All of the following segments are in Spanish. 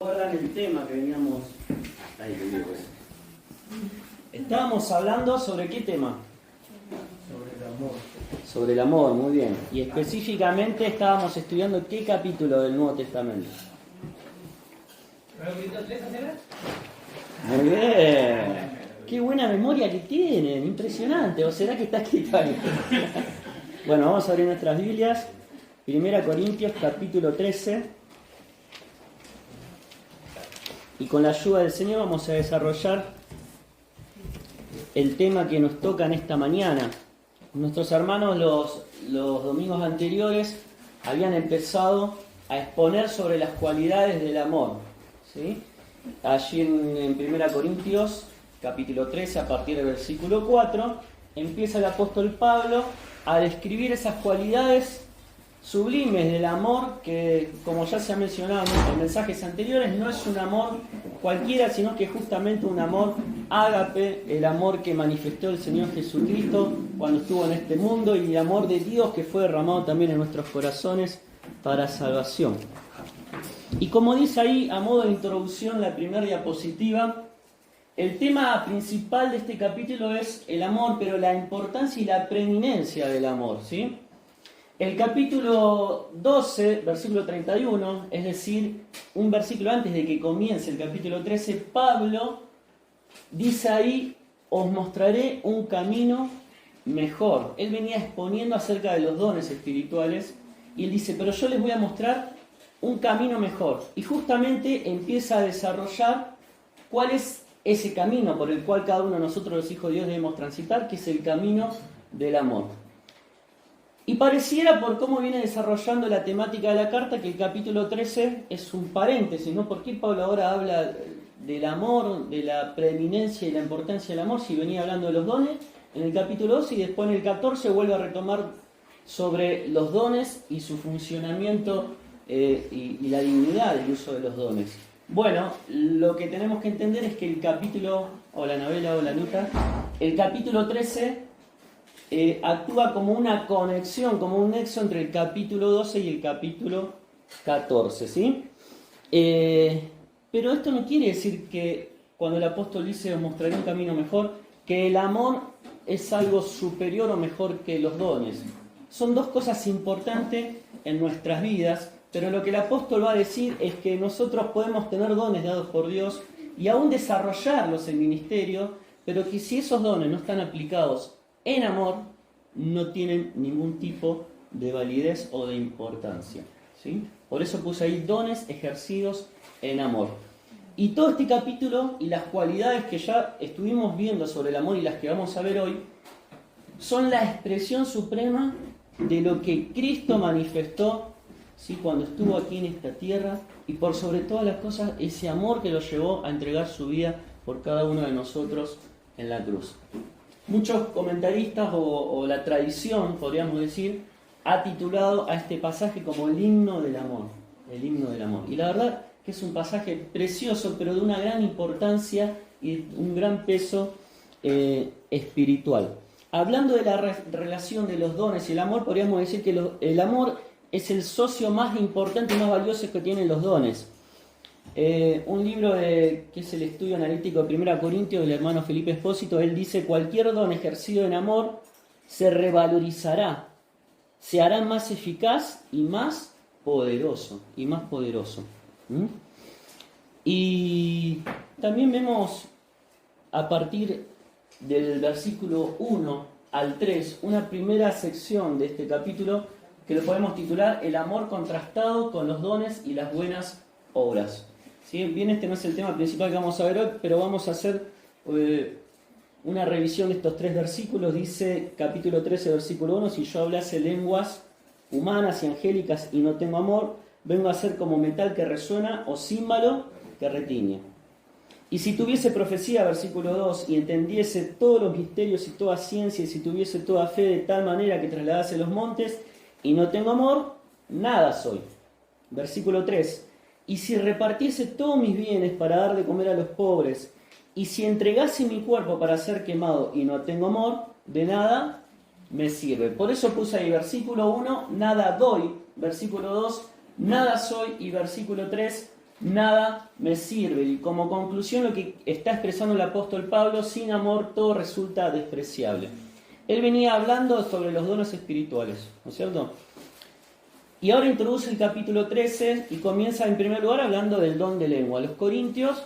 Recuerdan el tema que veníamos... Estábamos hablando sobre qué tema. Sobre el amor. Sobre el amor, muy bien. Y específicamente estábamos estudiando qué capítulo del Nuevo Testamento. ¿Capítulo 3 será? Muy bien. Qué buena memoria que tienen, impresionante. ¿O será que está escrito ahí? Bueno, vamos a abrir nuestras Biblias. 1 Corintios capítulo 13. Y con la ayuda del Señor vamos a desarrollar el tema que nos toca en esta mañana. Nuestros hermanos los domingos anteriores habían empezado a exponer sobre las cualidades del amor, ¿sí? Allí en 1 Corintios capítulo 13, a partir del versículo 4, empieza el apóstol Pablo a describir esas cualidades sublimes del amor que, como ya se ha mencionado en mensajes anteriores, no es un amor cualquiera, sino que justamente un amor ágape, el amor que manifestó el Señor Jesucristo cuando estuvo en este mundo, y el amor de Dios que fue derramado también en nuestros corazones para salvación. Y como dice ahí, a modo de introducción, la primera diapositiva, el tema principal de este capítulo es el amor, pero la importancia y la preeminencia del amor, ¿sí? El capítulo 12, versículo 31, es decir, un versículo antes de que comience el capítulo 13, Pablo dice ahí: os mostraré un camino mejor. Él venía exponiendo acerca de los dones espirituales y él dice, pero yo les voy a mostrar un camino mejor. Y justamente empieza a desarrollar cuál es ese camino por el cual cada uno de nosotros, los hijos de Dios, debemos transitar, que es el camino del amor. Y pareciera, por cómo viene desarrollando la temática de la carta, que el capítulo 13 es un paréntesis, ¿no? ¿Por qué Pablo ahora habla del amor, de la preeminencia y la importancia del amor, si venía hablando de los dones en el capítulo 12 y después en el 14 vuelve a retomar sobre los dones y su funcionamiento y la dignidad del uso de los dones? Bueno, lo que tenemos que entender es que el capítulo, hola Anabela, hola Luta, el capítulo 13 actúa como una conexión, como un nexo entre el capítulo 12 y el capítulo 14, ¿sí? Pero esto no quiere decir que cuando el apóstol dice os mostraré un camino mejor, que el amor es algo superior o mejor que los dones. Son dos cosas importantes en nuestras vidas, pero lo que el apóstol va a decir es que nosotros podemos tener dones dados por Dios y aún desarrollarlos en ministerio, pero que si esos dones no están aplicados en amor, no tienen ningún tipo de validez o de importancia, ¿sí? Por eso puse ahí dones ejercidos en amor. Y todo este capítulo y las cualidades que ya estuvimos viendo sobre el amor y las que vamos a ver hoy, son la expresión suprema de lo que Cristo manifestó, ¿sí? Cuando estuvo aquí en esta tierra, y por sobre todas las cosas, ese amor que lo llevó a entregar su vida por cada uno de nosotros en la cruz. Muchos comentaristas o la tradición, podríamos decir, ha titulado a este pasaje como el himno del amor. El himno del amor. Y la verdad que es un pasaje precioso, pero de una gran importancia y un gran peso espiritual. Hablando de la relación de los dones y el amor, podríamos decir que el amor es el socio más importante y más valioso que tienen los dones. Un libro que es el estudio analítico de 1 Corintios del hermano Felipe Espósito, él dice: cualquier don ejercido en amor se revalorizará, se hará más eficaz y más poderoso. Y también vemos a partir del versículo 1 al 3 una primera sección de este capítulo que lo podemos titular el amor contrastado con los dones y las buenas obras. ¿Sí? Bien, este no es el tema principal que vamos a ver hoy, pero vamos a hacer una revisión de estos tres versículos. Dice capítulo 13, versículo 1: si yo hablase lenguas humanas y angélicas y no tengo amor, vengo a ser como metal que resuena o címbalo que retiñe. Y si tuviese profecía, versículo 2, y entendiese todos los misterios y toda ciencia, y si tuviese toda fe de tal manera que trasladase los montes, y no tengo amor, nada soy. Versículo 3: y si repartiese todos mis bienes para dar de comer a los pobres, y si entregase mi cuerpo para ser quemado y no tengo amor, de nada me sirve. Por eso puse ahí versículo 1, nada doy, versículo 2, nada soy, y versículo 3, nada me sirve. Y como conclusión lo que está expresando el apóstol Pablo, sin amor todo resulta despreciable. Él venía hablando sobre los dones espirituales, ¿no es cierto? Y ahora introduce el capítulo 13 y comienza en primer lugar hablando del don de lengua. Los corintios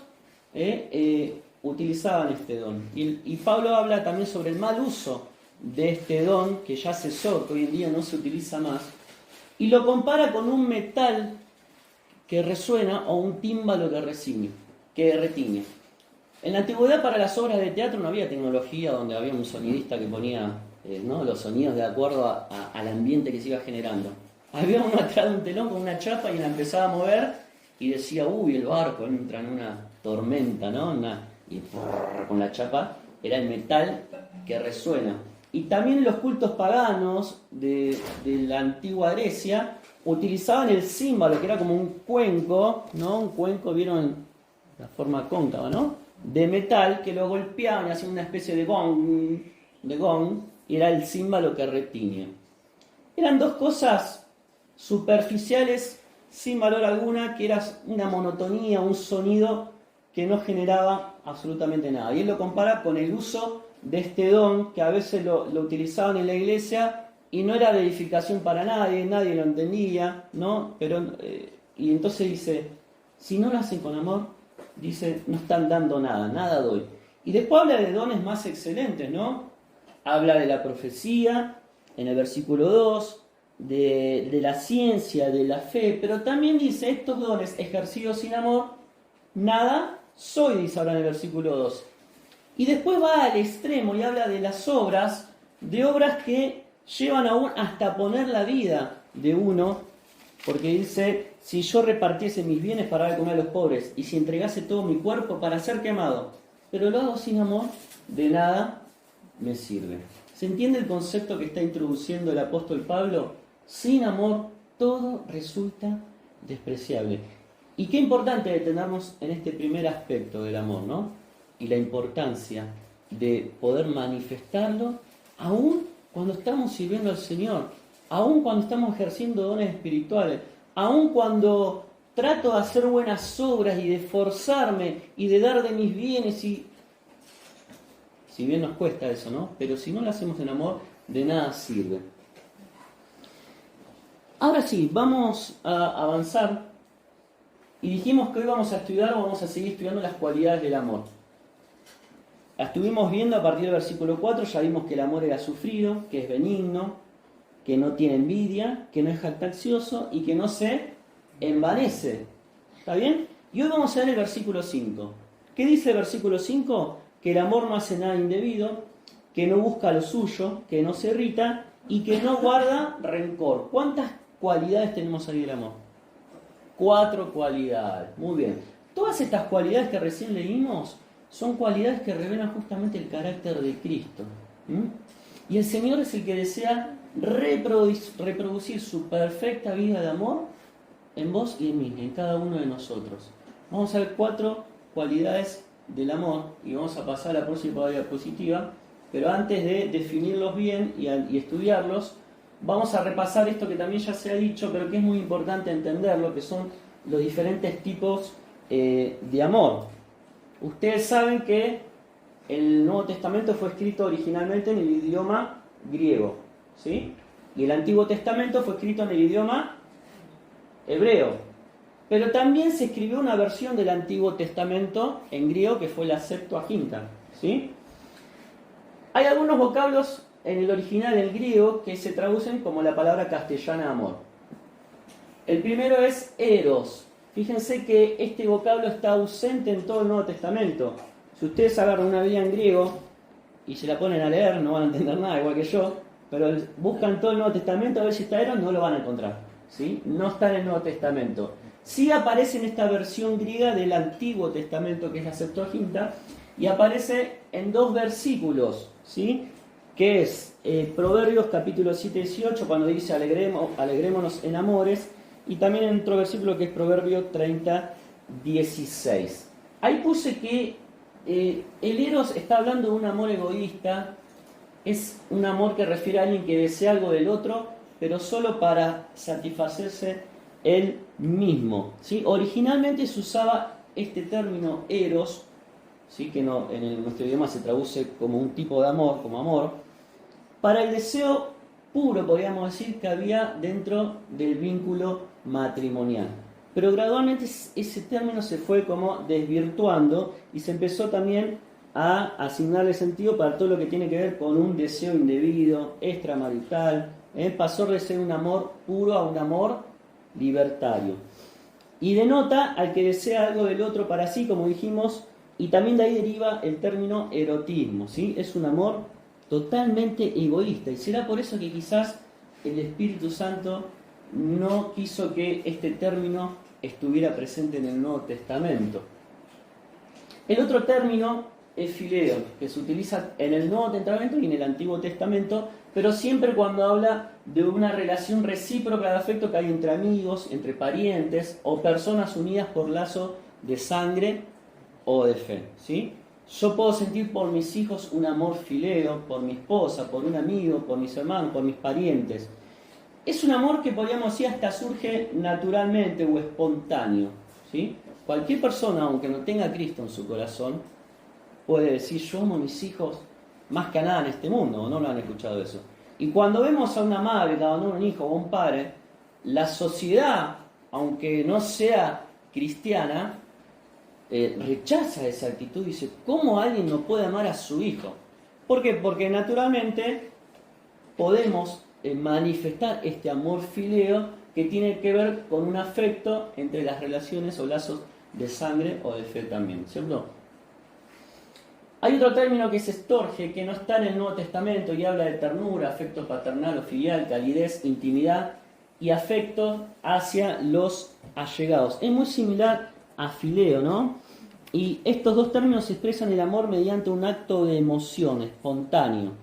utilizaban este don. Y Pablo habla también sobre el mal uso de este don, que ya cesó, que hoy en día no se utiliza más. Y lo compara con un metal que resuena o un tímbalo que retiñe. En la antigüedad para las obras de teatro no había tecnología donde había un sonidista que ponía los sonidos de acuerdo al ambiente que se iba generando. Había uno atrás de un telón con una chapa y la empezaba a mover y decía, uy, el barco entra en una tormenta, ¿no? Y con la chapa era el metal que resuena. Y también los cultos paganos de la antigua Grecia utilizaban el címbalo, que era como un cuenco, ¿no? Un cuenco, vieron la forma cóncava, ¿no? De metal, que lo golpeaban y hacían una especie de gong, y era el címbalo que retiñe. Eran dos cosas superficiales, sin valor alguna, que era una monotonía, un sonido que no generaba absolutamente nada. Y él lo compara con el uso de este don, que a veces lo utilizaban en la iglesia y no era de edificación para nadie, nadie lo entendía, ¿no? Y entonces dice, si no lo hacen con amor, dice, no están dando nada, nada doy. Y después habla de dones más excelentes, ¿no? Habla de la profecía, en el versículo 2, de la ciencia, de la fe, pero también dice, estos dones ejercidos sin amor, nada soy, dice ahora en el versículo 2. Y después va al extremo y habla de las obras, de obras que llevan aún hasta poner la vida de uno, porque dice, si yo repartiese mis bienes para dar de comer a los pobres, y si entregase todo mi cuerpo para ser quemado, pero lo hago sin amor, de nada me sirve. ¿Se entiende el concepto que está introduciendo el apóstol Pablo? Sin amor todo resulta despreciable. Y qué importante detenernos en este primer aspecto del amor, ¿no? Y la importancia de poder manifestarlo aún cuando estamos sirviendo al Señor, aún cuando estamos ejerciendo dones espirituales, aún cuando trato de hacer buenas obras y de esforzarme y de dar de mis bienes, y si bien nos cuesta eso, ¿no? Pero si no lo hacemos en amor, de nada sirve. Ahora sí, vamos a avanzar y dijimos que hoy vamos a seguir estudiando las cualidades del amor. La estuvimos viendo a partir del versículo 4, ya vimos que el amor era sufrido, que es benigno, que no tiene envidia, que no es jactancioso y que no se envanece. ¿Está bien? Y hoy vamos a ver el versículo 5. ¿Qué dice el versículo 5? Que el amor no hace nada indebido, que no busca lo suyo, que no se irrita y que no guarda rencor. ¿Cuántas cualidades tenemos ahí del amor? 4 cualidades. Muy bien. Todas estas cualidades que recién leímos son cualidades que revelan justamente el carácter de Cristo. Y el Señor es el que desea reproducir su perfecta vida de amor en vos y en mí, en cada uno de nosotros. Vamos a ver 4 cualidades del amor y vamos a pasar a la próxima diapositiva, pero antes de definirlos bien y estudiarlos, vamos a repasar esto que también ya se ha dicho, pero que es muy importante entenderlo, que son los diferentes tipos de amor. Ustedes saben que el Nuevo Testamento fue escrito originalmente en el idioma griego, ¿sí? Y el Antiguo Testamento fue escrito en el idioma hebreo. Pero también se escribió una versión del Antiguo Testamento en griego que fue la Septuaginta, ¿sí? Hay algunos vocablos en el original, en griego, que se traducen como la palabra castellana amor. El primero es eros. Fíjense que este vocablo está ausente en todo el Nuevo Testamento. Si ustedes agarran una Biblia en griego y se la ponen a leer, no van a entender nada, igual que yo, pero buscan todo el Nuevo Testamento a ver si está eros, no lo van a encontrar, ¿sí? No está en el Nuevo Testamento. Sí aparece en esta versión griega del Antiguo Testamento, que es la Septuaginta, y aparece en 2 versículos, ¿sí? Que es Proverbios capítulo 7, 18, cuando dice alegrémonos en amores, y también en otro versículo que es Proverbio 30, 16. Ahí puse que el eros está hablando de un amor egoísta, es un amor que refiere a alguien que desea algo del otro, pero solo para satisfacerse el mismo. ¿Sí? Originalmente se usaba este término eros, ¿sí? Que no, nuestro idioma se traduce como un tipo de amor, como amor, para el deseo puro, podríamos decir, que había dentro del vínculo matrimonial. Pero gradualmente ese término se fue como desvirtuando y se empezó también a asignarle sentido para todo lo que tiene que ver con un deseo indebido, extramarital. Pasó de ser un amor puro a un amor libertario. Y denota al que desea algo del otro para sí, como dijimos, y también de ahí deriva el término erotismo, ¿sí? Es un amor totalmente egoísta, y será por eso que quizás el Espíritu Santo no quiso que este término estuviera presente en el Nuevo Testamento. El otro término es fileo, que se utiliza en el Nuevo Testamento y en el Antiguo Testamento, pero siempre cuando habla de una relación recíproca de afecto que hay entre amigos, entre parientes o personas unidas por lazo de sangre o de fe, ¿sí? Yo puedo sentir por mis hijos un amor fileo, por mi esposa, por un amigo, por mis hermanos, por mis parientes. Es un amor que podríamos decir hasta surge naturalmente o espontáneo, ¿sí? Cualquier persona, aunque no tenga a Cristo en su corazón, puede decir: yo amo a mis hijos más que a nada en este mundo, ¿o no lo han escuchado eso? Y cuando vemos a una madre que abandona un hijo o un padre, la sociedad, aunque no sea cristiana, rechaza esa actitud y dice: ¿cómo alguien no puede amar a su hijo? ¿Por qué? Porque naturalmente podemos manifestar este amor fileo que tiene que ver con un afecto entre las relaciones o lazos de sangre o de fe también, ¿cierto? Hay otro término que es estorge, que no está en el Nuevo Testamento y habla de ternura, afecto paternal o filial, calidez, intimidad y afecto hacia los allegados. Es muy similar a fileo, ¿no? Y estos dos términos expresan el amor mediante un acto de emoción espontáneo.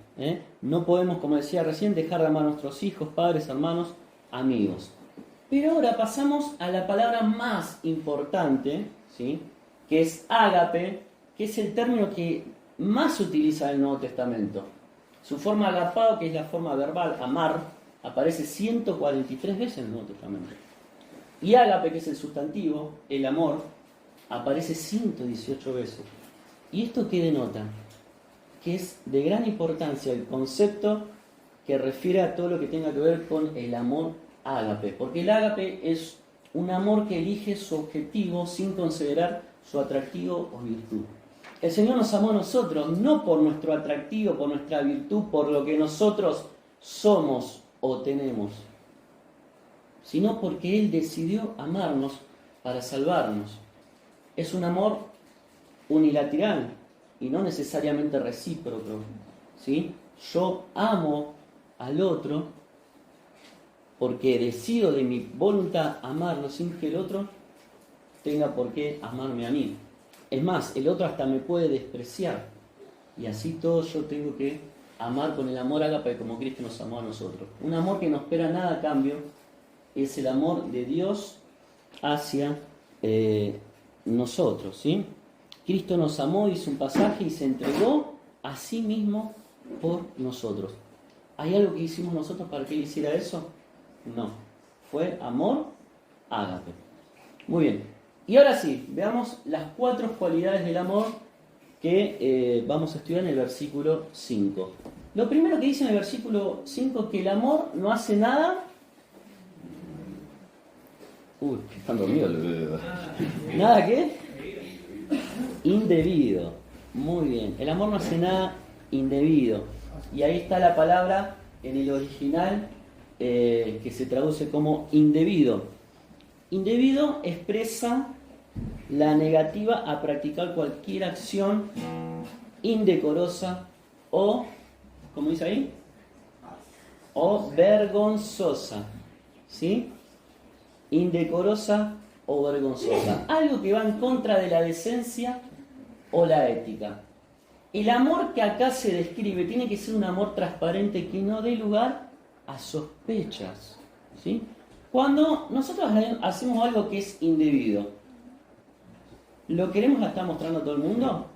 No podemos, como decía recién, dejar de amar a nuestros hijos, padres, hermanos, amigos. Pero ahora pasamos a la palabra más importante, ¿sí? Que es ágape, que es el término que más se utiliza en el Nuevo Testamento. Su forma agapao, que es la forma verbal, amar, aparece 143 veces en el Nuevo Testamento. Y ágape, que es el sustantivo, el amor, aparece 118 veces. ¿Y esto qué denota? Que es de gran importancia el concepto que refiere a todo lo que tenga que ver con el amor ágape. Porque el ágape es un amor que elige su objetivo sin considerar su atractivo o virtud. El Señor nos amó a nosotros, no por nuestro atractivo, por nuestra virtud, por lo que nosotros somos o tenemos, sino porque Él decidió amarnos para salvarnos. Es un amor unilateral y no necesariamente recíproco, ¿sí? Yo amo al otro porque decido de mi voluntad amarlo sin que el otro tenga por qué amarme a mí. Es más, el otro hasta me puede despreciar. Y así todo yo tengo que amar con el amor ágape como Cristo nos amó a nosotros. Un amor que no espera nada a cambio. Es el amor de Dios hacia nosotros, ¿sí? Cristo nos amó, hizo un pasaje y se entregó a sí mismo por nosotros. ¿Hay algo que hicimos nosotros para que Él hiciera eso? No. Fue amor ágape. Muy bien. Y ahora sí, veamos las 4 cualidades del amor que vamos a estudiar en el versículo 5. Lo primero que dice en el versículo 5 es que el amor no hace nada. Están dormidos. ¿Nada qué? Indebido. Muy bien. El amor no hace nada indebido. Y ahí está la palabra en el original que se traduce como indebido. Indebido expresa la negativa a practicar cualquier acción indecorosa o, ¿cómo dice ahí? O vergonzosa, ¿sí? Indecorosa o vergonzosa. Algo que va en contra de la decencia o la ética. El amor que acá se describe tiene que ser un amor transparente que no dé lugar a sospechas, ¿sí? Cuando nosotros hacemos algo que es indebido, ¿lo queremos estar mostrando a todo el mundo?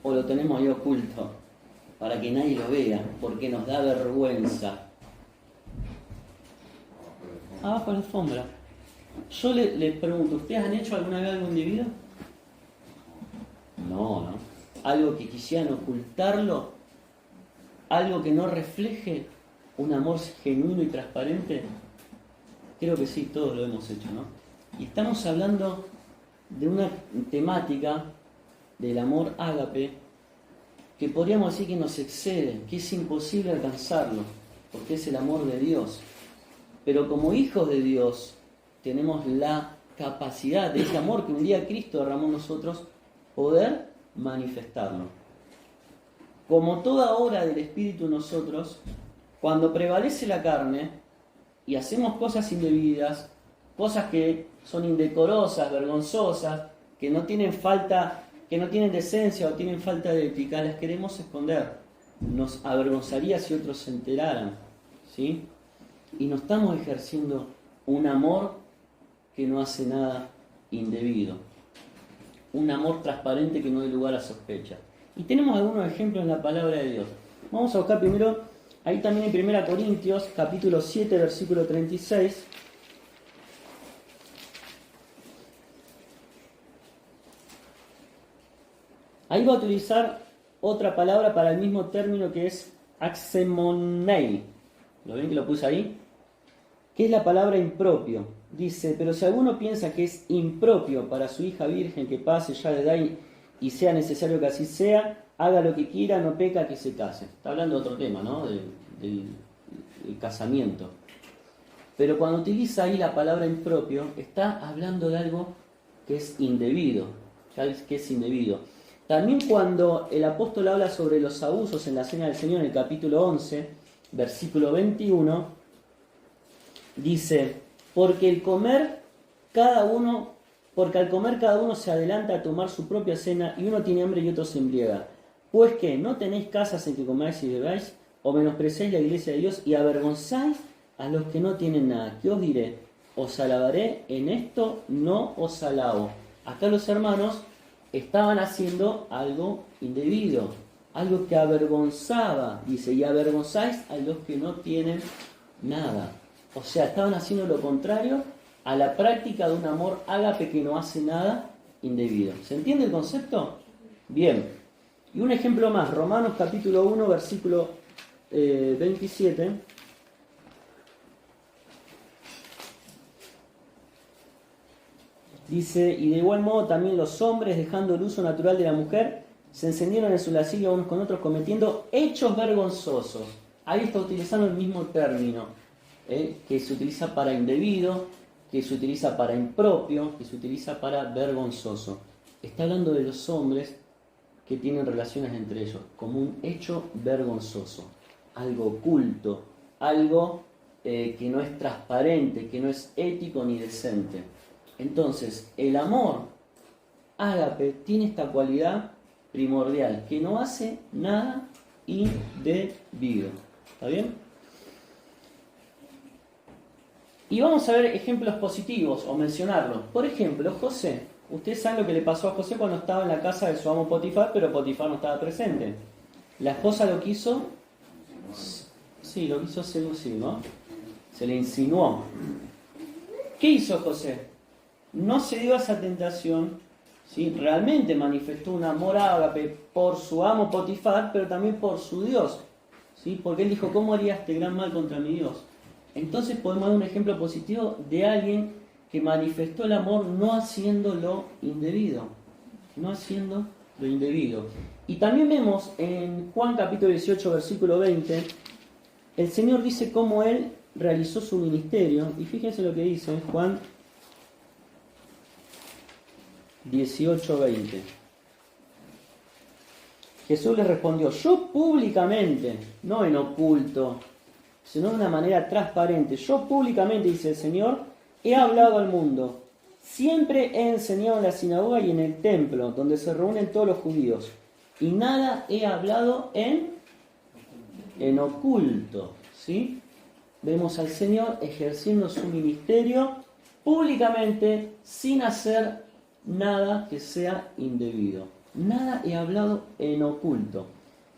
¿O lo tenemos ahí oculto para que nadie lo vea? Porque nos da vergüenza. Abajo de la alfombra. Yo les pregunto, ¿ustedes han hecho alguna vez algo indebido? No. ¿Algo que quisieran ocultarlo? ¿Algo que no refleje un amor genuino y transparente? Creo que sí, todos lo hemos hecho, ¿no? Y estamos hablando de una temática del amor ágape que podríamos decir que nos excede, que es imposible alcanzarlo, porque es el amor de Dios. Pero como hijos de Dios tenemos la capacidad de ese amor que un día Cristo derramó en nosotros, poder manifestarlo. Como toda obra del Espíritu en nosotros, cuando prevalece la carne y hacemos cosas indebidas, cosas que son indecorosas, vergonzosas, que no tienen decencia o tienen falta de ética, las queremos esconder. Nos avergonzaría si otros se enteraran, ¿sí? Y no estamos ejerciendo un amor que no hace nada indebido. Un amor transparente que no dé lugar a sospecha. Y tenemos algunos ejemplos en la palabra de Dios. Vamos a buscar primero, ahí también en 1 Corintios, capítulo 7, versículo 36. Ahí va a utilizar otra palabra para el mismo término que es axemonei. ¿Lo ven que lo puse ahí? Que es la palabra impropio. Dice, pero si alguno piensa que es impropio para su hija virgen que pase ya de edad y sea necesario que así sea, haga lo que quiera, no peca, que se case. Está hablando de otro tema, ¿no? Del casamiento. Pero cuando utiliza ahí la palabra impropio, está hablando de algo que es indebido. ¿Sabes qué es indebido? También cuando el apóstol habla sobre los abusos en la Cena del Señor, en el capítulo 11, versículo 21, dice, porque al comer cada uno se adelanta a tomar su propia cena y uno tiene hambre y otro se embriaga. Pues que no tenéis casas en que comáis y bebáis, o menospreciáis la iglesia de Dios y avergonzáis a los que no tienen nada. ¿Qué os diré? Os alabaré, en esto no os alabo. Acá los hermanos estaban haciendo algo indebido, algo que avergonzaba, dice, y avergonzáis a los que no tienen nada. O sea, estaban haciendo lo contrario a la práctica de un amor ágape que no hace nada indebido. ¿Se entiende el concepto? Bien. Y un ejemplo más, Romanos capítulo 1, versículo 27. Dice, y de igual modo también los hombres, dejando el uso natural de la mujer, se encendieron en su lascivia unos con otros, cometiendo hechos vergonzosos. Ahí está utilizando el mismo término, que se utiliza para indebido, que se utiliza para impropio, que se utiliza para vergonzoso. Está hablando de los hombres que tienen relaciones entre ellos, como un hecho vergonzoso, algo oculto, algo que no es transparente, que no es ético ni decente. Entonces, el amor ágape tiene esta cualidad primordial, que no hace nada indebido. ¿Está bien? Y vamos a ver ejemplos positivos o mencionarlos. Por ejemplo, José. Ustedes saben lo que le pasó a José cuando estaba en la casa de su amo Potifar, pero Potifar no estaba presente. La esposa lo quiso, sí, lo quiso seducir, ¿no? Se le insinuó. ¿Qué hizo José? No se dio a esa tentación, ¿sí? Realmente manifestó un amor ágape por su amo Potifar, pero también por su Dios, ¿sí? Porque él dijo, ¿cómo haría este gran mal contra mi Dios? Entonces podemos dar un ejemplo positivo de alguien que manifestó el amor no haciendo lo indebido. No haciendo lo indebido. Y también vemos en Juan capítulo 18, versículo 20, el Señor dice cómo Él realizó su ministerio. Y fíjense lo que dice en Juan 18, 20. Jesús le respondió, yo públicamente, no en oculto, sino de una manera transparente, yo públicamente, dice el Señor, he hablado al mundo. Siempre he enseñado en la sinagoga y en el templo, donde se reúnen todos los judíos. Y nada he hablado en oculto. ¿Sí? Vemos al Señor ejerciendo su ministerio públicamente, sin hacer nada que sea indebido. Nada he hablado en oculto.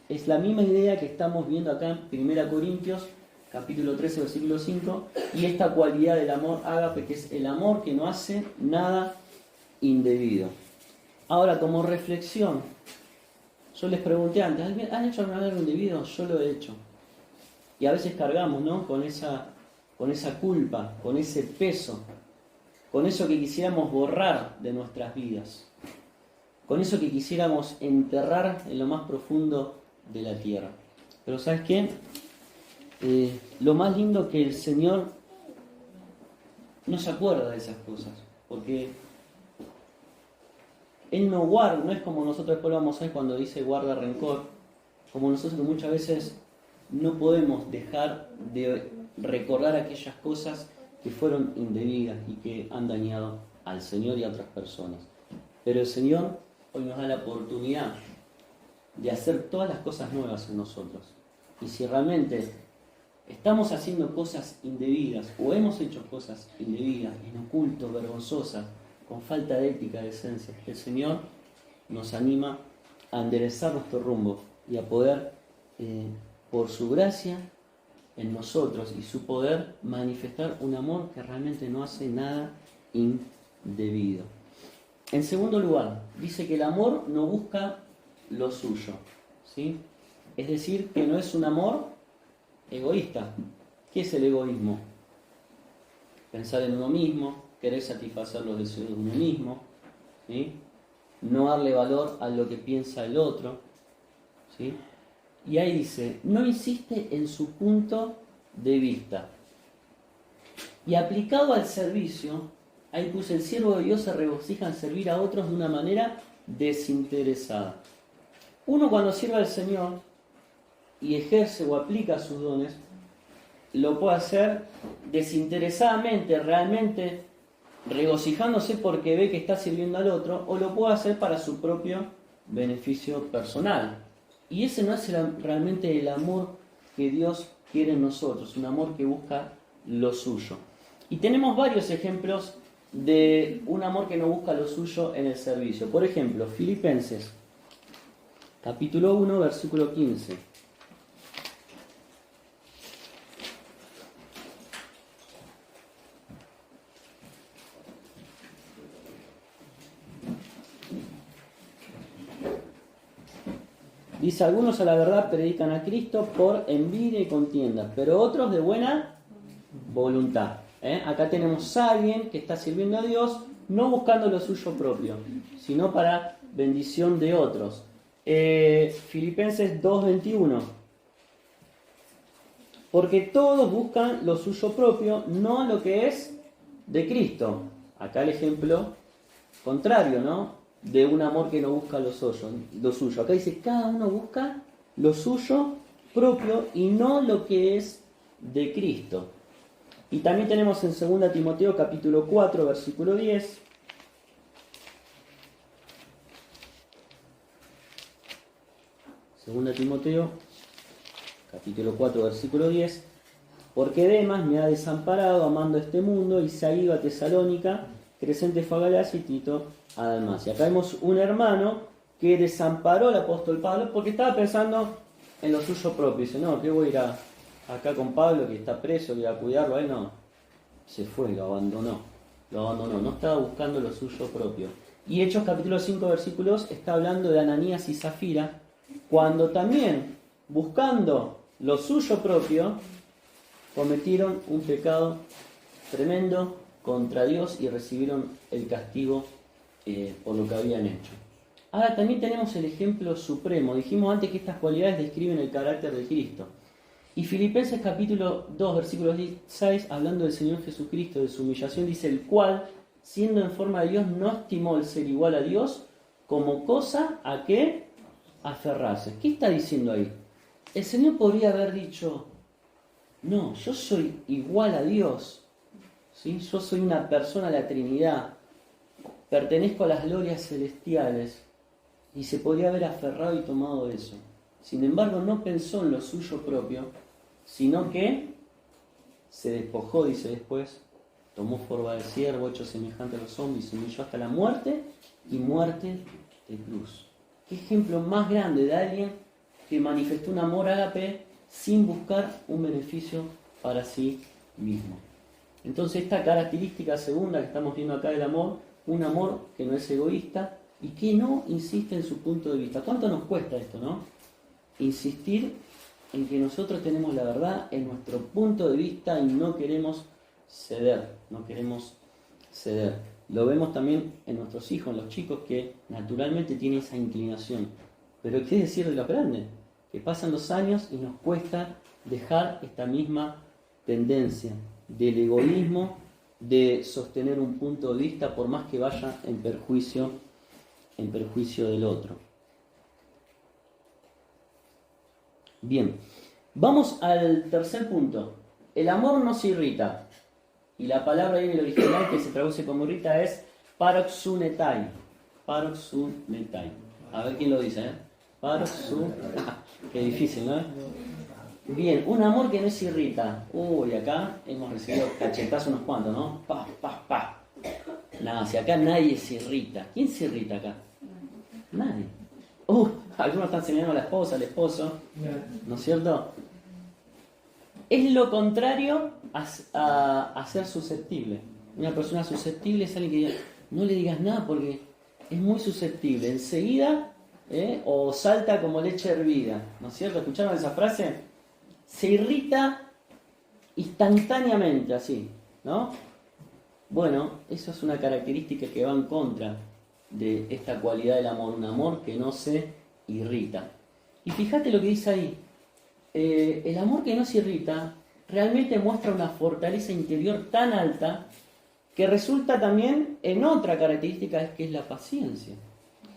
Es la misma idea que estamos viendo acá en 1 Corintios, capítulo 13, versículo 5, y esta cualidad del amor ágape, que es el amor que no hace nada indebido. Ahora, como reflexión, yo les pregunté antes, ¿han hecho alguna vez algo indebido? Yo lo he hecho. Y a veces cargamos, ¿no?, con esa culpa, con ese peso, con eso que quisiéramos borrar de nuestras vidas, con eso que quisiéramos enterrar en lo más profundo de la tierra. Pero ¿sabes qué? Lo más lindo que el Señor no se acuerda de esas cosas, porque Él no guarda, no es como nosotros después lo vamos a ver cuando dice guarda rencor, como nosotros que muchas veces no podemos dejar de recordar aquellas cosas que fueron indebidas y que han dañado al Señor y a otras personas. Pero el Señor hoy nos da la oportunidad de hacer todas las cosas nuevas en nosotros. Y si realmente estamos haciendo cosas indebidas o hemos hecho cosas indebidas, en oculto, vergonzosas, con falta de ética, de esencia, el Señor nos anima a enderezar nuestro rumbo y a poder, por su gracia en nosotros y su poder, manifestar un amor que realmente no hace nada indebido. En segundo lugar, dice que el amor no busca lo suyo, ¿sí? Es decir, que no es un amor egoísta. ¿Qué es el egoísmo? Pensar en uno mismo, querer satisfacer los deseos de uno mismo, ¿sí? No darle valor a lo que piensa el otro, ¿sí? Y ahí dice, no insiste en su punto de vista. Y aplicado al servicio, ahí puse, el siervo de Dios se regocija en servir a otros de una manera desinteresada. Uno cuando sirve al Señor y ejerce o aplica sus dones, lo puede hacer desinteresadamente, realmente regocijándose porque ve que está sirviendo al otro, o lo puede hacer para su propio beneficio personal. Y ese no es realmente el amor que Dios quiere en nosotros, un amor que busca lo suyo. Y tenemos varios ejemplos de un amor que no busca lo suyo en el servicio. Por ejemplo, Filipenses, capítulo 1, versículo 15. Dice, algunos a la verdad predican a Cristo por envidia y contienda, pero otros de buena voluntad. Acá tenemos a alguien que está sirviendo a Dios, no buscando lo suyo propio, sino para bendición de otros. Filipenses 2:21. Porque todos buscan lo suyo propio, no lo que es de Cristo. Acá el ejemplo contrario, ¿no?, de un amor que no busca lo suyo. Acá dice, cada uno busca lo suyo propio y no lo que es de Cristo. Y también tenemos en 2 Timoteo capítulo 4, versículo 10. Segunda Timoteo capítulo 4, versículo 10. Porque Demas me ha desamparado amando este mundo y se ha ido a Tesalónica, Crescente fue a Galacia y Tito a Dalmacia. Acá vemos un hermano que desamparó al apóstol Pablo porque estaba pensando en lo suyo propio. Dice, no, que voy a ir acá con Pablo que está preso, que voy a cuidarlo. Él no, se fue, lo abandonó, no estaba buscando lo suyo propio. Y Hechos capítulo 5 versículos está hablando de Ananías y Zafira, cuando también, buscando lo suyo propio, cometieron un pecado tremendo contra Dios y recibieron el castigo por lo que habían hecho. Ahora también tenemos el ejemplo supremo. Dijimos antes que estas cualidades describen el carácter de Cristo. Y Filipenses capítulo 2, versículo 16, hablando del Señor Jesucristo, de su humillación, dice, el cual, siendo en forma de Dios, no estimó el ser igual a Dios como cosa a que aferrarse. ¿Qué está diciendo ahí? El Señor podría haber dicho, no, yo soy igual a Dios, ¿sí? Yo soy una persona de la Trinidad, pertenezco a las glorias celestiales, y se podría haber aferrado y tomado eso. Sin embargo, no pensó en lo suyo propio, sino que se despojó, dice después, tomó forma de siervo, hecho semejante a los hombres, y se humilló hasta la muerte, y muerte de cruz. ¿Qué ejemplo más grande de alguien que manifestó un amor ágape sin buscar un beneficio para sí mismo. Entonces esta característica segunda que estamos viendo acá del amor, un amor que no es egoísta y que no insiste en su punto de vista. ¿Cuánto nos cuesta esto, no? Insistir en que nosotros tenemos la verdad en nuestro punto de vista y no queremos ceder, no queremos ceder. Lo vemos también en nuestros hijos, en los chicos que naturalmente tienen esa inclinación. Pero ¿qué decir de los grandes? Que pasan los años y nos cuesta dejar esta misma tendencia del egoísmo, de sostener un punto de vista por más que vaya en perjuicio del otro. Bien, vamos al tercer punto. El amor no se irrita. Y la palabra ahí en el original que se traduce como irrita es paroxunetai. Paroxunetai. A ver quién lo dice, ¿eh? Qué difícil, ¿no? Bien, un amor que no se irrita. Uy, acá hemos recibido cachetazos unos cuantos, ¿no? Pa. Nada, si acá nadie se irrita. ¿Quién se irrita acá? Nadie. Algunos están señalando a la esposa, al esposo, ¿no es cierto? Es lo contrario a ser susceptible. Una persona susceptible es alguien que diga, no le digas nada porque es muy susceptible. Enseguida, o salta como leche hervida, ¿no es cierto? ¿Escucharon esa frase? Se irrita instantáneamente, así, ¿no? Bueno, eso es una característica que va en contra de esta cualidad del amor, un amor que no se irrita. Y fíjate lo que dice ahí, el amor que no se irrita realmente muestra una fortaleza interior tan alta que resulta también en otra característica que es la paciencia.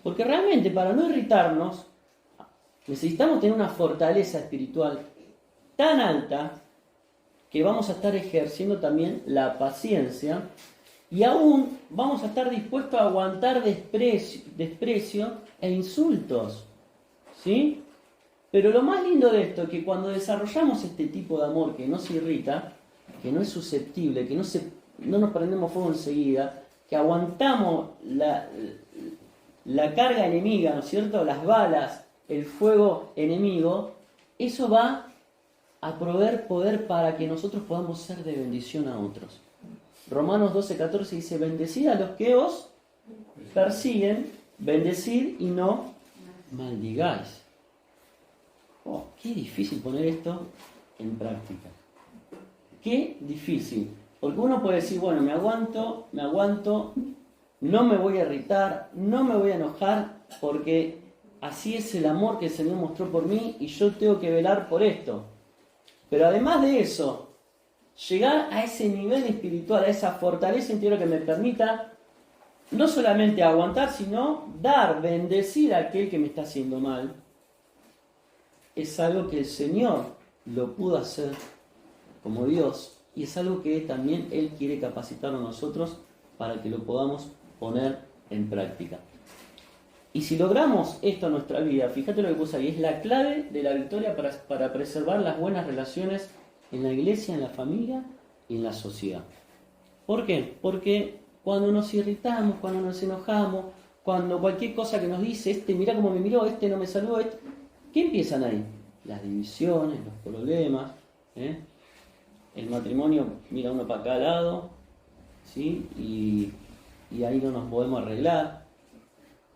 Porque realmente para no irritarnos necesitamos tener una fortaleza espiritual tan alta que vamos a estar ejerciendo también la paciencia y aún vamos a estar dispuestos a aguantar desprecio e insultos, ¿sí? Pero lo más lindo de esto es que cuando desarrollamos este tipo de amor que no se irrita, que no es susceptible, que no nos prendemos fuego enseguida, que aguantamos la carga enemiga, ¿no es cierto? Las balas, el fuego enemigo, eso va a proveer poder para que nosotros podamos ser de bendición a otros. Romanos 12:14 dice, bendecid a los que os persiguen, bendecid y no maldigáis. Qué difícil poner esto en práctica. Qué difícil. Porque uno puede decir, bueno, me aguanto, no me voy a irritar, no me voy a enojar, porque así es el amor que el Señor mostró por mí y yo tengo que velar por esto. Pero además de eso, llegar a ese nivel espiritual, a esa fortaleza interior que me permita no solamente aguantar, sino bendecir a aquel que me está haciendo mal, es algo que el Señor lo pudo hacer como Dios y es algo que también Él quiere capacitar a nosotros para que lo podamos poner en práctica. Y si logramos esto en nuestra vida, fíjate lo que puse ahí, es la clave de la victoria para preservar las buenas relaciones en la iglesia, en la familia y en la sociedad. ¿Por qué? Porque cuando nos irritamos, cuando nos enojamos, cuando cualquier cosa que nos dice, mirá cómo me miró, no me saludó, ¿qué empiezan ahí? Las divisiones, los problemas, el matrimonio mira uno para cada lado, ¿sí? Y ahí no nos podemos arreglar.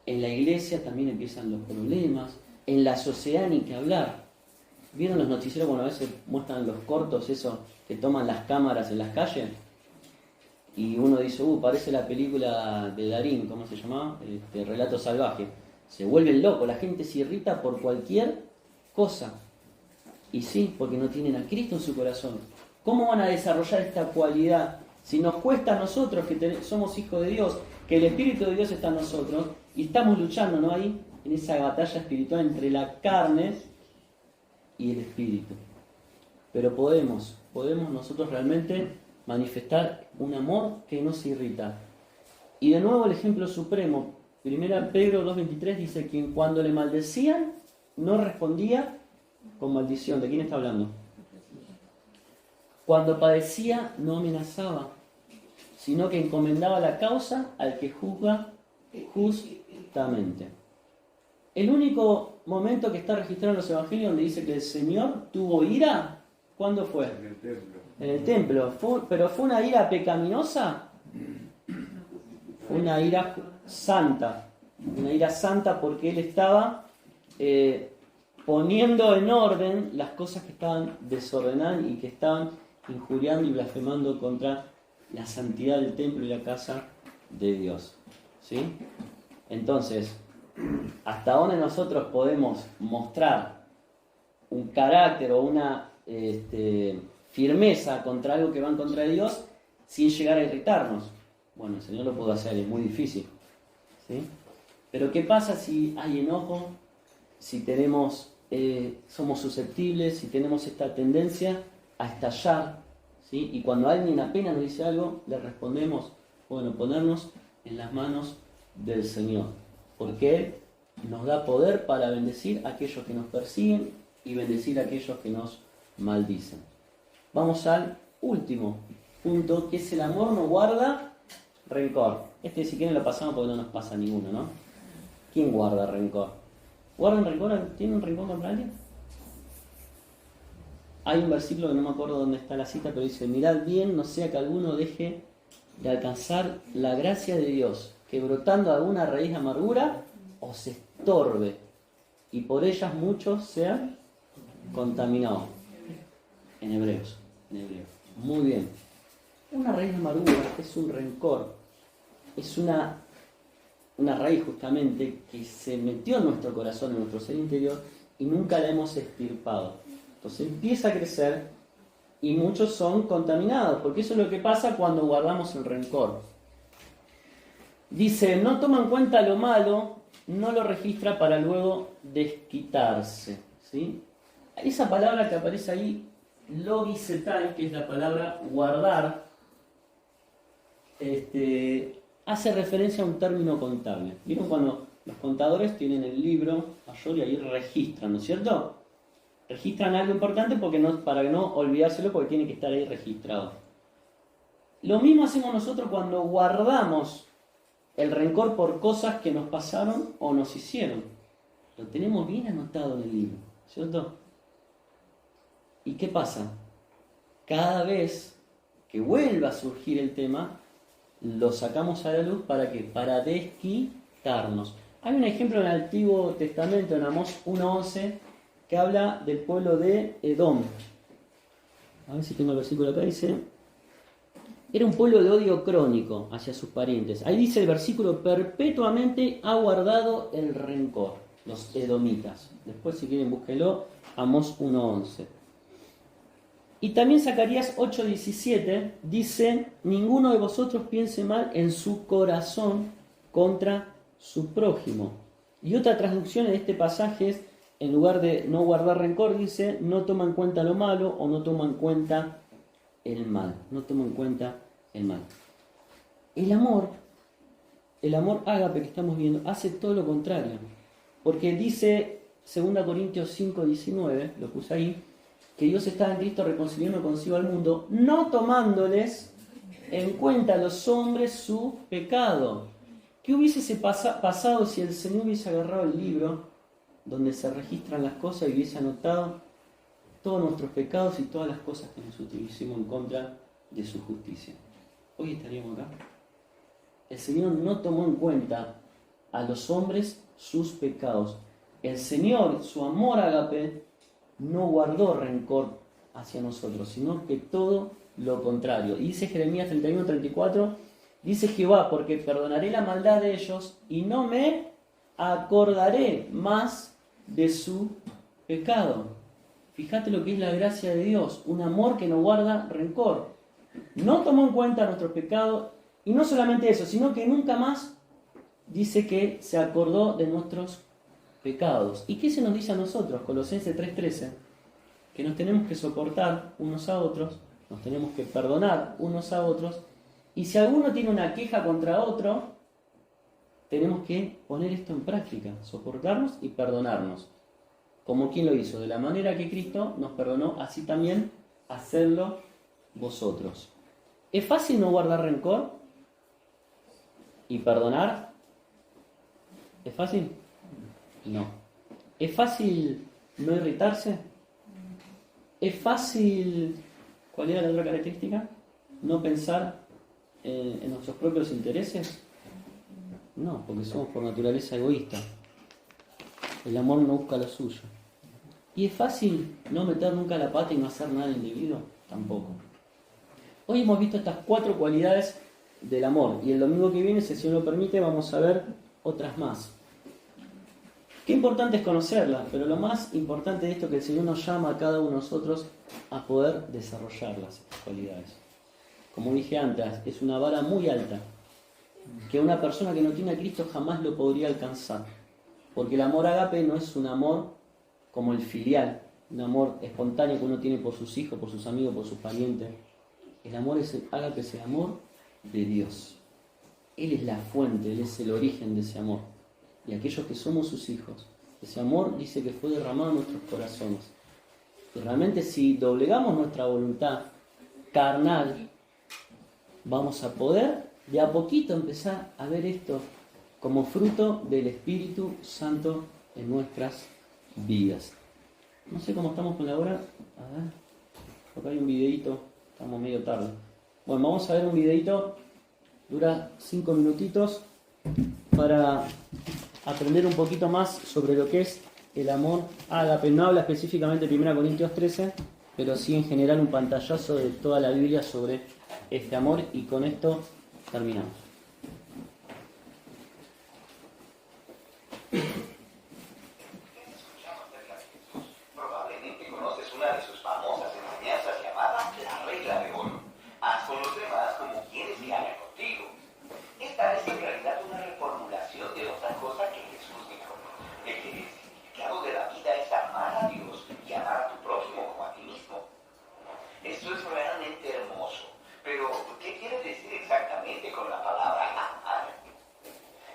En la iglesia también empiezan los problemas. En la sociedad ni que hablar. ¿Vieron los noticieros cuando a veces muestran los cortos, eso que toman las cámaras en las calles? Y uno dice, parece la película de Darín, ¿cómo se llamaba? Relato salvaje. Se vuelven locos, la gente se irrita por cualquier cosa. Y sí, porque no tienen a Cristo en su corazón. ¿Cómo van a desarrollar esta cualidad? Si nos cuesta a nosotros que somos hijos de Dios, que el Espíritu de Dios está en nosotros, y estamos luchando, ¿no? Ahí, en esa batalla espiritual entre la carne y el Espíritu. Pero podemos nosotros realmente manifestar un amor que no se irrita. Y de nuevo el ejemplo supremo, 1 Pedro 2:23 dice que cuando le maldecían, no respondía con maldición. ¿De quién está hablando? Cuando padecía, no amenazaba, sino que encomendaba la causa al que juzga justamente. El único momento que está registrado en los evangelios donde dice que el Señor tuvo ira ¿Cuándo fue? En el templo. En el templo. ¿Pero fue una ira pecaminosa? Fue una ira santa. Una ira santa porque él estaba poniendo en orden las cosas que estaban desordenadas y que estaban injuriando y blasfemando contra la santidad del templo y la casa de Dios. ¿Sí? Entonces, hasta dónde nosotros podemos mostrar un carácter o una firmeza contra algo que va en contra de Dios sin llegar a irritarnos. Bueno, el Señor lo pudo hacer, es muy difícil. ¿Sí? Pero ¿qué pasa si hay enojo? Si somos susceptibles, si tenemos esta tendencia a estallar, ¿sí? Y cuando alguien apenas nos dice algo, le respondemos, bueno, ponernos en las manos del Señor, porque Él nos da poder para bendecir a aquellos que nos persiguen y bendecir a aquellos que nos maldicen. Vamos al último punto, que es el amor no guarda rencor. Si quieren lo pasamos porque no nos pasa ninguno, ¿no? ¿Quién guarda rencor? ¿Guardan rencor? ¿Tienen rencor contra alguien? Hay un versículo que no me acuerdo dónde está la cita, pero dice, mirad bien, no sea que alguno deje de alcanzar la gracia de Dios, que brotando alguna raíz de amargura os estorbe, y por ellas muchos sean contaminados. En hebreos. Muy bien. Una raíz de amargura es un rencor, es una raíz justamente que se metió en nuestro corazón, en nuestro ser interior, y nunca la hemos extirpado. Entonces empieza a crecer y muchos son contaminados, porque eso es lo que pasa cuando guardamos el rencor. Dice, no toma en cuenta lo malo, no lo registra para luego desquitarse. ¿Sí? Esa palabra que aparece ahí, logizetai, que es la palabra guardar, hace referencia a un término contable. ¿Vieron cuando los contadores tienen el libro mayor y ahí registran, ¿no es cierto? Registran algo importante para no olvidárselo, porque tiene que estar ahí registrado. Lo mismo hacemos nosotros cuando guardamos el rencor por cosas que nos pasaron o nos hicieron. Lo tenemos bien anotado en el libro, ¿cierto? ¿Y qué pasa? Cada vez que vuelva a surgir el tema, lo sacamos a la luz. ¿Para qué? Para desquitarnos. Hay un ejemplo en el Antiguo Testamento, en Amós 1:11, que habla del pueblo de Edom. A ver si tengo el versículo acá, dice... Era un pueblo de odio crónico hacia sus parientes. Ahí dice el versículo, perpetuamente ha guardado el rencor, los edomitas. Después, si quieren, búsquenlo, Amós 1:11. Y también Zacarías 8:17 dice, ninguno de vosotros piense mal en su corazón contra su prójimo. Y otra traducción de este pasaje es, en lugar de no guardar rencor, dice, no toma en cuenta lo malo o no toma en cuenta el mal. No toma en cuenta el mal. El amor ágape que estamos viendo, hace todo lo contrario. Porque dice 2 Corintios 5:19, lo puse ahí, que Dios está en Cristo reconciliando consigo al mundo, no tomándoles en cuenta a los hombres su pecado. ¿Qué hubiese pasado si el Señor hubiese agarrado el libro donde se registran las cosas y hubiese anotado todos nuestros pecados y todas las cosas que nosotros hicimos en contra de su justicia? Hoy estaríamos acá. El Señor no tomó en cuenta a los hombres sus pecados. El Señor, su amor ágape, no guardó rencor hacia nosotros, sino que todo lo contrario. Y dice Jeremías 31:34, dice Jehová, porque perdonaré la maldad de ellos y no me acordaré más de su pecado. Fíjate lo que es la gracia de Dios, un amor que no guarda rencor. No tomó en cuenta nuestros pecados, y no solamente eso, sino que nunca más dice que se acordó de nuestros pecados. ¿Y qué se nos dice a nosotros? Colosenses 3:13, que nos tenemos que soportar unos a otros, nos tenemos que perdonar unos a otros, y si alguno tiene una queja contra otro, tenemos que poner esto en práctica, soportarnos y perdonarnos. Como quien lo hizo, de la manera que Cristo nos perdonó, así también hacedlo vosotros. ¿Es fácil no guardar rencor y perdonar? ¿Es fácil? No. ¿Es fácil no irritarse? Es fácil, ¿cuál era la otra característica? No pensar en nuestros propios intereses. No, porque somos por naturaleza egoístas. El amor no busca lo suyo. ¿Y es fácil no meter nunca la pata y no hacer nada indebido? Tampoco. Hoy hemos visto estas 4 cualidades del amor y el domingo que viene, si el Señor lo permite, vamos a ver otras más. Qué importante es conocerlas, pero lo más importante de esto es que el Señor nos llama a cada uno de nosotros a poder desarrollarlas, estas cualidades. Como dije antes, es una vara muy alta, que una persona que no tiene a Cristo jamás lo podría alcanzar. Porque el amor ágape no es un amor como el filial, un amor espontáneo que uno tiene por sus hijos, por sus amigos, por sus parientes. El amor ágape es el amor de Dios. Él es la fuente, Él es el origen de ese amor. Y aquellos que somos sus hijos, ese amor dice que fue derramado en nuestros corazones. Y realmente si doblegamos nuestra voluntad carnal, vamos a poder de a poquito empezar a ver esto como fruto del Espíritu Santo en nuestras vidas. No sé cómo estamos con la hora. A ver, acá hay un videito, estamos medio tarde. Bueno, vamos a ver un videito, dura 5 minutitos para aprender un poquito más sobre lo que es el amor ágape. No habla específicamente de 1 Corintios 13, pero sí en general un pantallazo de toda la Biblia sobre este amor, y con esto terminamos. Probablemente conoces una de sus famosas enseñanzas llamada la regla de oro. Haz con los demás como quieres que hagan contigo. Esta es en realidad una reformulación de otra cosa que Jesús dijo, de que el significado de la vida es amar a Dios y amar a tu prójimo como a ti mismo. Esto es realmente hermoso, pero ¿qué quiere decir exactamente con la palabra amar?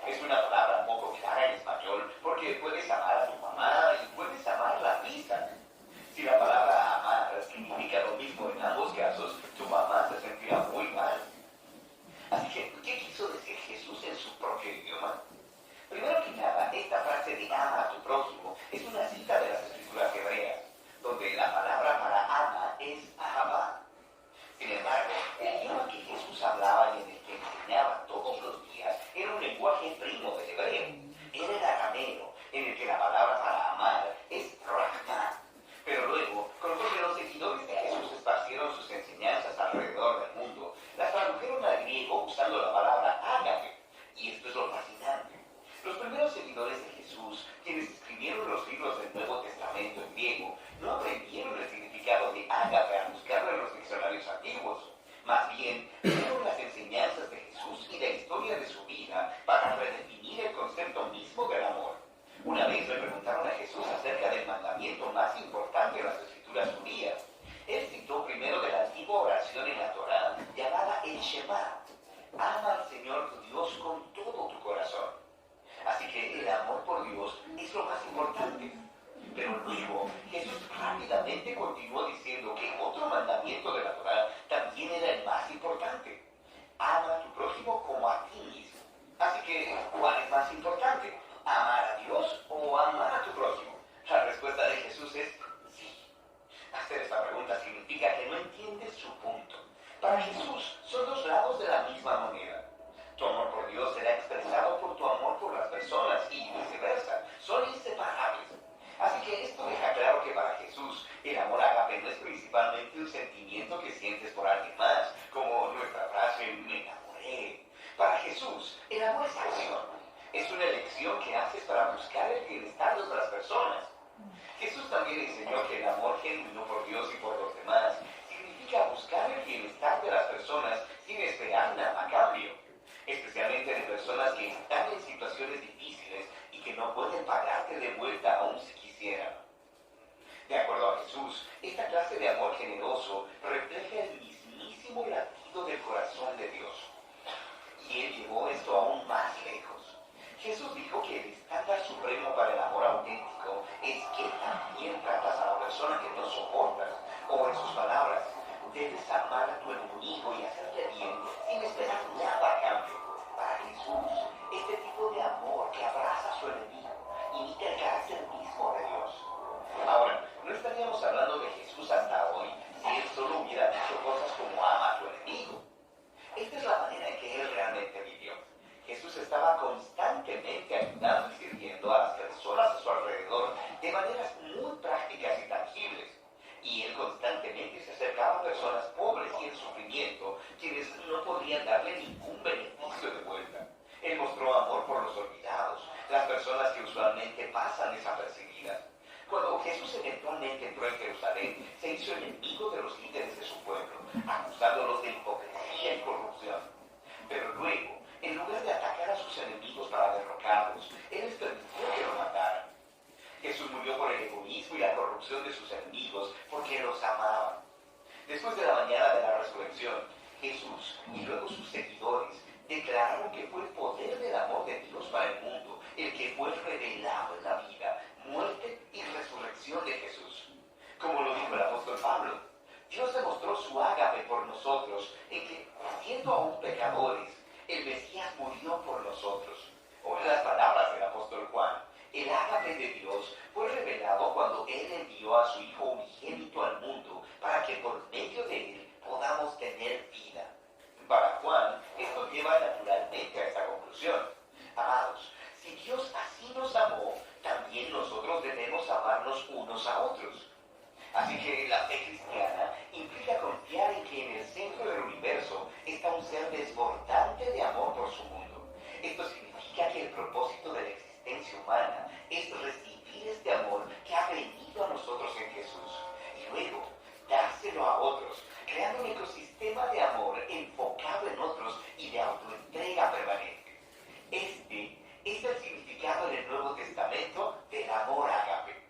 Es una palabra poco clara en español porque puedes amar a tu mamá y puedes amar la pizza. Si la palabra amar significa lo mismo en ambos casos, tu mamá se sentirá muy mal. Así que, ¿qué quiso decir Jesús en su propio idioma? Primero que nada, esta frase de ama a tu prójimo es una cita de las escrituras hebreas, donde la palabra para ama es ahava. Sin embargo, el idioma que Jesús hablaba y en el que enseñaba todos los días era un lenguaje primo del hebreo. Era el arameo, en el que la palabra para amar es rahma. Pero luego, conforme los seguidores de Jesús esparcieron sus enseñanzas alrededor del mundo, las tradujeron al griego usando la palabra ágape. Y esto es lo fascinante. Los primeros seguidores de Jesús, quienes escribieron los libros del Nuevo Testamento en griego, no aprendieron el significado de ágape al buscarlo en los diccionarios antiguos. Más bien, vieron las enseñanzas de Jesús y la historia de su vida para redefinir el concepto mismo del amor. Una vez le preguntaron a Jesús acerca del mandamiento más importante de las escrituras judías. Él citó primero de la antigua oración en la Torá llamada el Shema. Ama al Señor tu Dios con todo tu corazón. Así que el amor por Dios es lo más importante. Pero luego Jesús rápidamente continuó diciendo que otro mandamiento de la Torá también era el más importante. Ama a tu prójimo como a ti mismo. Así que, ¿cuál es más importante? ¿Amar a Dios o amar a tu prójimo? La respuesta de Jesús es sí. Hacer esta pregunta significa que no entiendes su punto. Para Jesús son dos lados de la misma moneda. Tu amor por Dios será expresado por tu amor por las personas y viceversa. Son inseparables. Así que esto deja claro que para Jesús el amor ágape no es principalmente un sentimiento que sientes por alguien más, como nuestra frase me enamoré. Para Jesús el amor es acción. Es una elección que haces para buscar el bienestar de otras personas. Jesús también enseñó que el amor genuino por Dios y por los demás significa buscar el bienestar de las personas sin esperar nada a cambio, especialmente de personas que están en situaciones difíciles y que no pueden pagarte de vuelta aun si quisieran. De acuerdo a Jesús, esta clase de amor generoso refleja el mismísimo latido del corazón de Dios. Y Él llevó esto aún más lejos. Jesús dijo que el estándar supremo para el amor auténtico es que también tratas a la persona que no soportas, o en sus palabras, debes amar a tu enemigo y hacerle bien sin esperar nada a cambio. Para Jesús, este tipo de amor que abraza a su enemigo imita el carácter mismo de Dios. Ahora, no estaríamos hablando de Jesús hasta personas a su alrededor de maneras muy prácticas y tangibles. Y él constantemente se acercaba a personas pobres y en sufrimiento, quienes no podían darle ningún beneficio de vuelta. Él mostró amor por los olvidados, las personas que usualmente pasan desapercibidas. Cuando Jesús eventualmente entró en Jerusalén, se hizo enemigo de los líderes de su pueblo, acusándolos de hipocresía y corrupción. Pero luego, en lugar de atacar a sus enemigos para derrocarlos, él les permitió que lo mataran. Jesús murió por el egoísmo y la corrupción de sus enemigos, porque los amaba. Después de la mañana de la resurrección, Jesús y luego sus seguidores declararon que fue el poder del amor de Dios para el mundo el que fue revelado en la vida, muerte y resurrección de Jesús. Como lo dijo el apóstol Pablo, Dios demostró su ágape por nosotros en que, siendo aún pecadores, el Mesías murió por nosotros. O en las palabras del apóstol Juan, el ágape de Dios fue revelado cuando Él envió a su Hijo unigénito al mundo para que por medio de Él podamos tener vida. Para Juan, esto lleva naturalmente a esta conclusión. Amados, si Dios así nos amó, también nosotros debemos amarnos unos a otros. Así que la fe cristiana implica confiar en que en el centro del universo está un ser desbordante de amor por su mundo. Esto significa que el propósito de la existencia humana es recibir este amor que ha venido a nosotros en Jesús y luego dárselo a otros, creando un ecosistema de amor enfocado en otros y de autoentrega permanente. Este es el significado en el Nuevo Testamento del amor ágape.